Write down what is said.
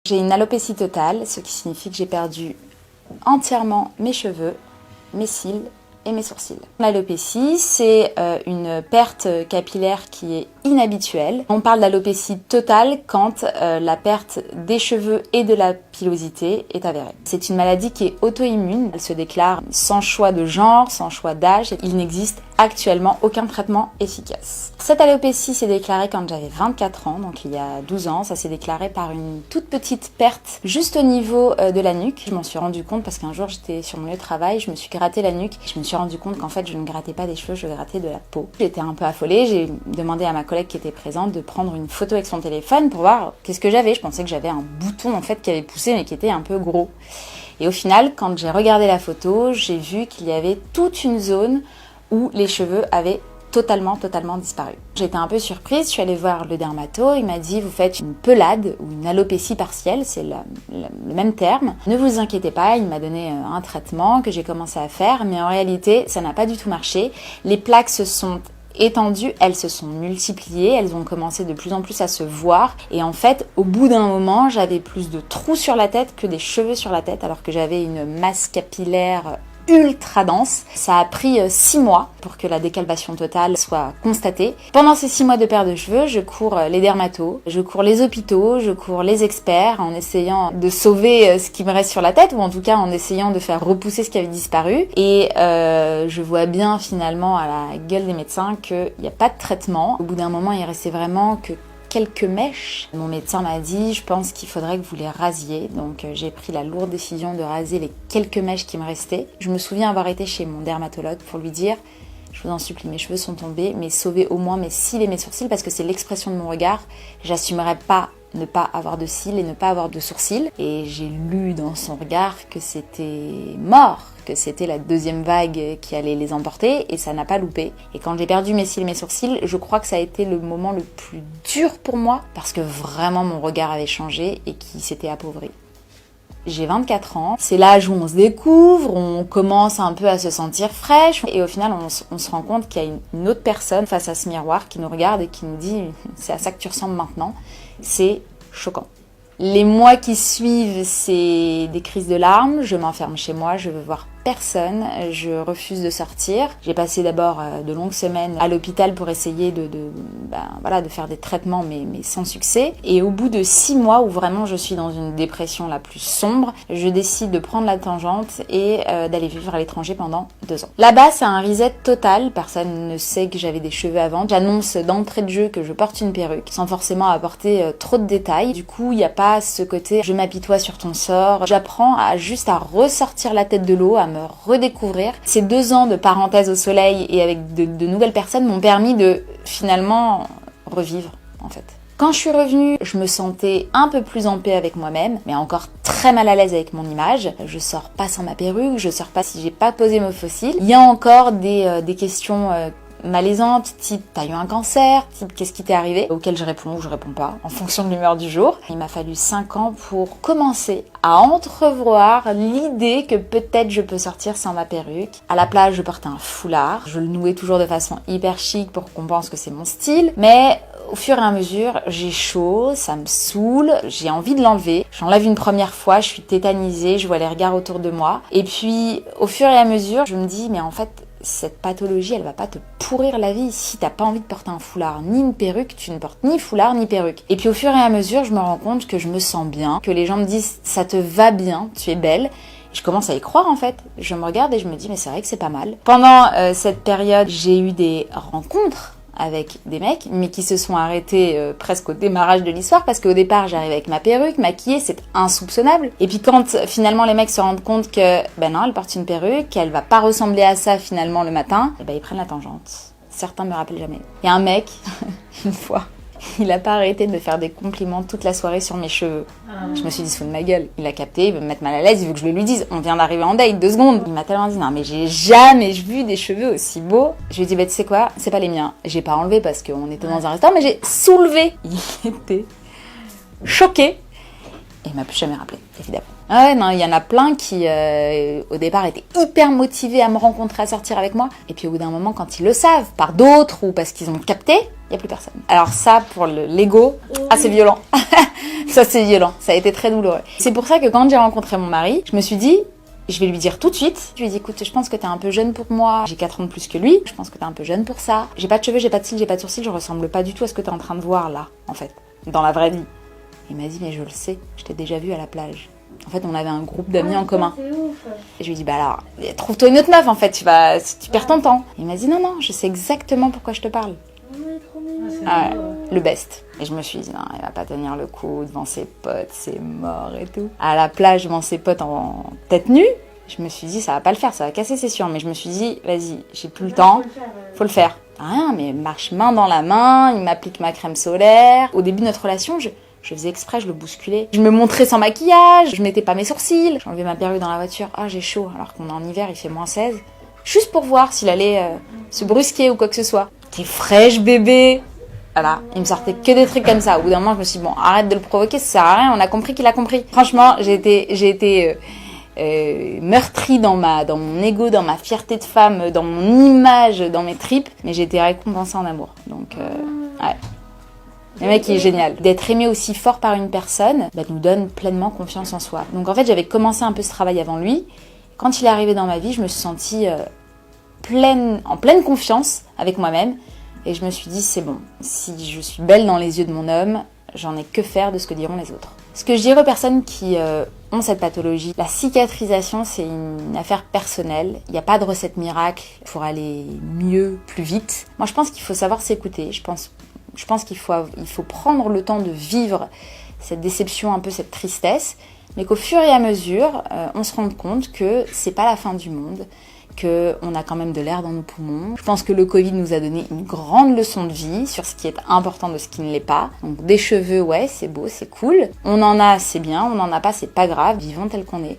J'ai une alopécie totale, ce qui signifie que j'ai perdu entièrement mes cheveux, mes cils et mes sourcils. L'alopécie, c'est une perte capillaire qui est inhabituelle. On parle d'alopécie totale quand la perte des cheveux et de la pilosité est avérée. C'est une maladie qui est auto-immune. Elle se déclare sans choix de genre, sans choix d'âge. Il n'existe actuellement aucun traitement efficace. Cette alopécie s'est déclarée quand j'avais 24 ans, donc il y a 12 ans. Ça s'est déclaré par une toute petite perte juste au niveau de la nuque. Je m'en suis rendu compte parce qu'un jour j'étais sur mon lieu de travail, je me suis gratté la nuque. Je me suis rendu compte qu'en fait je ne grattais pas des cheveux, je grattais de la peau. J'étais un peu affolée, j'ai demandé à ma collègue qui était présente de prendre une photo avec son téléphone pour voir qu'est-ce que j'avais. Je pensais que j'avais un bouton en fait qui avait poussé mais qui était un peu gros. Et au final, quand j'ai regardé la photo, j'ai vu qu'il y avait toute une zone où les cheveux avaient totalement disparu. J'étais un peu surprise, je suis allée voir le dermato, il m'a dit vous faites une pelade ou une alopécie partielle, c'est le même terme. Ne vous inquiétez pas, il m'a donné un traitement que j'ai commencé à faire, mais en réalité ça n'a pas du tout marché. Les plaques se sont étendues, elles se sont multipliées, elles ont commencé de plus en plus à se voir et en fait au bout d'un moment j'avais plus de trous sur la tête que des cheveux sur la tête alors que j'avais une masse capillaire ultra dense. Ça a pris 6 mois pour que la décalvation totale soit constatée. Pendant ces 6 mois de perte de cheveux, je cours les dermatos, je cours les hôpitaux, je cours les experts en essayant de sauver ce qui me reste sur la tête ou en tout cas en essayant de faire repousser ce qui avait disparu. Et je vois bien finalement à la gueule des médecins qu'il n'y a pas de traitement. Au bout d'un moment, il restait vraiment que quelques mèches. Mon médecin m'a dit, je pense qu'il faudrait que vous les rasiez. Donc j'ai pris la lourde décision de raser les quelques mèches qui me restaient. Je me souviens avoir été chez mon dermatologue pour lui dire, je vous en supplie, mes cheveux sont tombés, mais sauvez au moins mes cils et mes sourcils parce que c'est l'expression de mon regard. J'assumerais pas ne pas avoir de cils et ne pas avoir de sourcils. Et j'ai lu dans son regard que c'était mort, que c'était la deuxième vague qui allait les emporter et ça n'a pas loupé. Et quand j'ai perdu mes cils et mes sourcils, je crois que ça a été le moment le plus dur pour moi parce que vraiment mon regard avait changé et qui s'était appauvri. J'ai 24 ans, c'est l'âge où on se découvre, on commence un peu à se sentir fraîche et au final on se rend compte qu'il y a une autre personne face à ce miroir qui nous regarde et qui nous dit « c'est à ça que tu ressembles maintenant ». C'est choquant. Les mois qui suivent, c'est des crises de larmes, je m'enferme chez moi, je veux voir personne, je refuse de sortir. J'ai passé d'abord de longues semaines à l'hôpital pour essayer de faire des traitements mais sans succès. Et au bout de 6 mois où vraiment je suis dans une dépression la plus sombre, je décide de prendre la tangente et d'aller vivre à l'étranger pendant 2 ans. Là-bas, c'est un reset total, personne ne sait que j'avais des cheveux avant. J'annonce d'entrée de jeu que je porte une perruque sans forcément apporter trop de détails. Du coup, il n'y a pas ce côté je m'apitoie sur ton sort. J'apprends à ressortir la tête de l'eau, à me redécouvrir. Ces 2 ans de parenthèse au soleil et avec de nouvelles personnes m'ont permis de finalement revivre en fait. Quand je suis revenue, je me sentais un peu plus en paix avec moi-même, mais encore très mal à l'aise avec mon image. Je sors pas sans ma perruque, je sors pas si j'ai pas posé mes fossiles. Il y a encore des questions malaisantes, type t'as eu un cancer, type qu'est-ce qui t'est arrivé, auquel je réponds ou je réponds pas, en fonction de l'humeur du jour. Il m'a fallu 5 ans pour commencer à entrevoir l'idée que peut-être je peux sortir sans ma perruque. À la plage, je portais un foulard, je le nouais toujours de façon hyper chic pour qu'on pense que c'est mon style, mais au fur et à mesure, j'ai chaud, ça me saoule, j'ai envie de l'enlever. J'enlève une première fois, je suis tétanisée, je vois les regards autour de moi. Et puis, au fur et à mesure, je me dis, mais en fait, cette pathologie, elle va pas te pourrir la vie. Si t'as pas envie de porter un foulard ni une perruque, tu ne portes ni foulard ni perruque. Et puis au fur et à mesure, je me rends compte que je me sens bien, que les gens me disent ça te va bien, tu es belle. Je commence à y croire en fait. Je me regarde et je me dis mais c'est vrai que c'est pas mal. Pendant cette période, j'ai eu des rencontres avec des mecs, mais qui se sont arrêtés presque au démarrage de l'histoire, parce qu'au départ, j'arrive avec ma perruque, maquillée, c'est insoupçonnable. Et puis quand finalement les mecs se rendent compte que, ben non, elle porte une perruque, qu'elle va pas ressembler à ça finalement le matin, et ben ils prennent la tangente. Certains me rappellent jamais. Il y a un mec, une fois, il a pas arrêté de me faire des compliments toute la soirée sur mes cheveux. Je me suis dit, se fout de ma gueule. Il a capté, il veut me mettre mal à l'aise, il veut que je le lui dise. On vient d'arriver en date, 2 secondes. Il m'a tellement dit, non mais j'ai jamais vu des cheveux aussi beaux. Je lui ai dit, bah tu sais quoi, c'est pas les miens. J'ai pas enlevé parce qu'on était dans un restaurant, mais j'ai soulevé. Il était choqué. Et il m'a plus jamais rappelé, évidemment. Ah ouais, non, il y en a plein qui, au départ, étaient hyper motivés à me rencontrer, à sortir avec moi. Et puis au bout d'un moment, quand ils le savent, par d'autres ou parce qu'ils ont capté, il n'y a plus personne. Alors ça, pour l'ego, c'est violent. Ça, c'est violent. Ça a été très douloureux. C'est pour ça que quand j'ai rencontré mon mari, je me suis dit, je vais lui dire tout de suite. Je lui ai dit, écoute, je pense que t'es un peu jeune pour moi. J'ai 4 ans de plus que lui. Je pense que t'es un peu jeune pour ça. J'ai pas de cheveux, j'ai pas de cils, j'ai pas de sourcils. Je ressemble pas du tout à ce que t'es en train de voir là, en fait, dans la vraie vie. Il m'a dit, mais je le sais, je t'ai déjà vu à la plage. En fait, on avait un groupe d'amis en commun. C'est ouf. Et je lui ai dit, bah alors, trouve-toi une autre meuf, en fait, tu perds ton temps. Il m'a dit, non, je sais exactement pourquoi je te parle. Ouais, trop mignon. Ah ouais, le best. Et je me suis dit, non, il va pas tenir le coup devant ses potes, c'est mort et tout. À la plage, devant ses potes en tête nue, je me suis dit, ça va pas le faire, ça va casser, c'est sûr. Mais je me suis dit, vas-y, j'ai plus le temps, faut le faire. Rien, mais marche main dans la main, il m'applique ma crème solaire. Au début de notre relation, je faisais exprès, je le bousculais. Je me montrais sans maquillage, je mettais pas mes sourcils. J'enlevais ma perruque dans la voiture, j'ai chaud, alors qu'on est en hiver, il fait -16. Juste pour voir s'il allait se brusquer ou quoi que ce soit. T'es fraîche, bébé. Voilà, il me sortait que des trucs comme ça. Au bout d'un moment, je me suis dit, bon, arrête de le provoquer, ça sert à rien, on a compris qu'il a compris. Franchement, j'ai été meurtrie dans mon ego, dans ma fierté de femme, dans mon image, dans mes tripes, mais j'ai été récompensée en amour. Donc, ouais. Le mec, il est génial. D'être aimé aussi fort par une personne nous donne pleinement confiance en soi. Donc en fait, j'avais commencé un peu ce travail avant lui. Quand il est arrivé dans ma vie, je me suis sentie en pleine confiance avec moi-même. Et je me suis dit, c'est bon, si je suis belle dans les yeux de mon homme, j'en ai que faire de ce que diront les autres. Ce que je dirais aux personnes qui ont cette pathologie, la cicatrisation, c'est une affaire personnelle. Il n'y a pas de recette miracle pour aller mieux, plus vite. Moi, je pense qu'il faut savoir s'écouter. Je pense qu'il faut prendre le temps de vivre cette déception, un peu cette tristesse, mais qu'au fur et à mesure, on se rende compte que c'est pas la fin du monde, qu'on a quand même de l'air dans nos poumons. Je pense que le Covid nous a donné une grande leçon de vie sur ce qui est important de ce qui ne l'est pas. Donc des cheveux, ouais, c'est beau, c'est cool. On en a, c'est bien, on n'en a pas, c'est pas grave, vivons tel qu'on est.